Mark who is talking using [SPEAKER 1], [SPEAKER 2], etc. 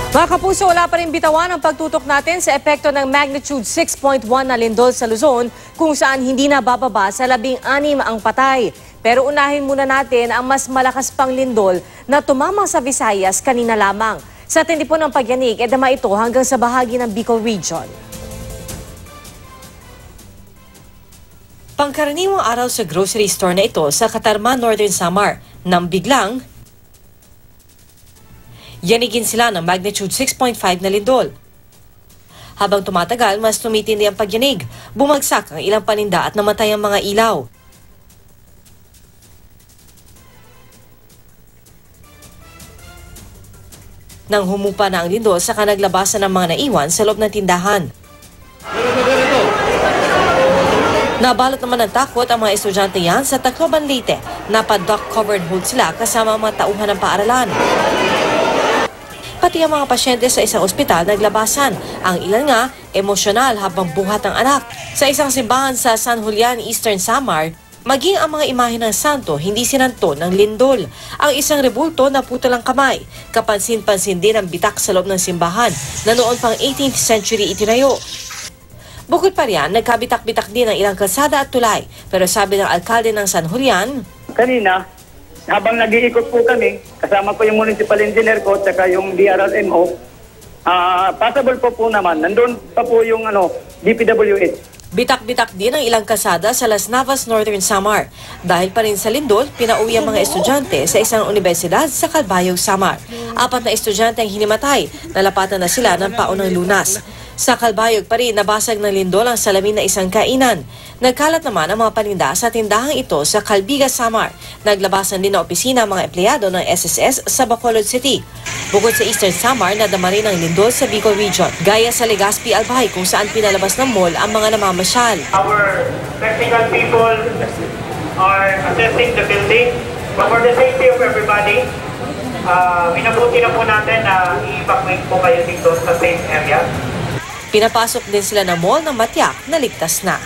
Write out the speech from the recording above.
[SPEAKER 1] Mga kapuso, wala pa rin bitawan ang pagtutok natin sa epekto ng magnitude 6.1 na lindol sa Luzon kung saan hindi na bababa sa 16 ang patay. Pero unahin muna natin ang mas malakas pang lindol na tumama sa Visayas kanina lamang. Sa tindi po ng pagyanig, edama ito hanggang sa bahagi ng Bicol Region. Pangkaraniwang araw sa grocery store na ito sa Catarman, Northern Samar nang biglang yanigin sila ng magnitude 6.5 na lindol. Habang tumatagal, mas tumitindi ang pagyanig. Bumagsak ang ilang paninda at namatay ang mga ilaw. Nang humupa na ang lindol, saka naglabasan ng mga naiwan sa loob ng tindahan. Nabalot naman ng takot ang mga estudyante yan sa Tacloban, Leyte. Napa-duck cover and hold sila kasama ang mga tauhan ng paaralan. Pati ang mga pasyente sa isang ospital naglabasan. Ang ilan nga, emosyonal habang buhat ang anak. Sa isang simbahan sa San Julian, Eastern Samar, maging ang mga imahe ng santo hindi sinanto ng lindol. Ang isang rebulto naputol ang kamay. Kapansin-pansin din ang bitak sa loob ng simbahan na noon pang 18th century itinayo. Bukod pa riyan, nagkabitak-bitak din ang ilang kalsada at tulay. Pero sabi ng alkalde ng San Julian,
[SPEAKER 2] kanina, habang nag-iikot po kami, kasama ko yung municipal engineer ko at saka yung DRRMO, possible po naman, nandun pa po yung DPWH.
[SPEAKER 1] Bitak-bitak din ang ilang kalsada sa Las Navas, Northern Samar. Dahil pa rin sa lindol, pinauwi ang mga estudyante sa isang universidad sa Calbayog, Samar. 4 na estudyante ang hinimatay, nalapatan na sila ng paunang lunas. Sa Calbayog pa rin, nabasag ng lindol ang salamin na isang kainan. Nagkalat naman ang mga paninda sa tindahang ito sa Calbiga, Samar. Naglabasan din na opisina ang mga empleyado ng SSS sa Bacolod City. Bukod sa Eastern Samar, nadama rin ang lindol sa Bicol Region. Gaya sa Legazpi, Albay, kung saan pinalabas ng mall ang mga namamasyal.
[SPEAKER 3] Our technical people are assessing the building. But for the safety of everybody, minabuti na po natin na i-evacuate po kayo dito sa safe area.
[SPEAKER 1] Pinapasok din sila ng mall na matiyak na ligtas na.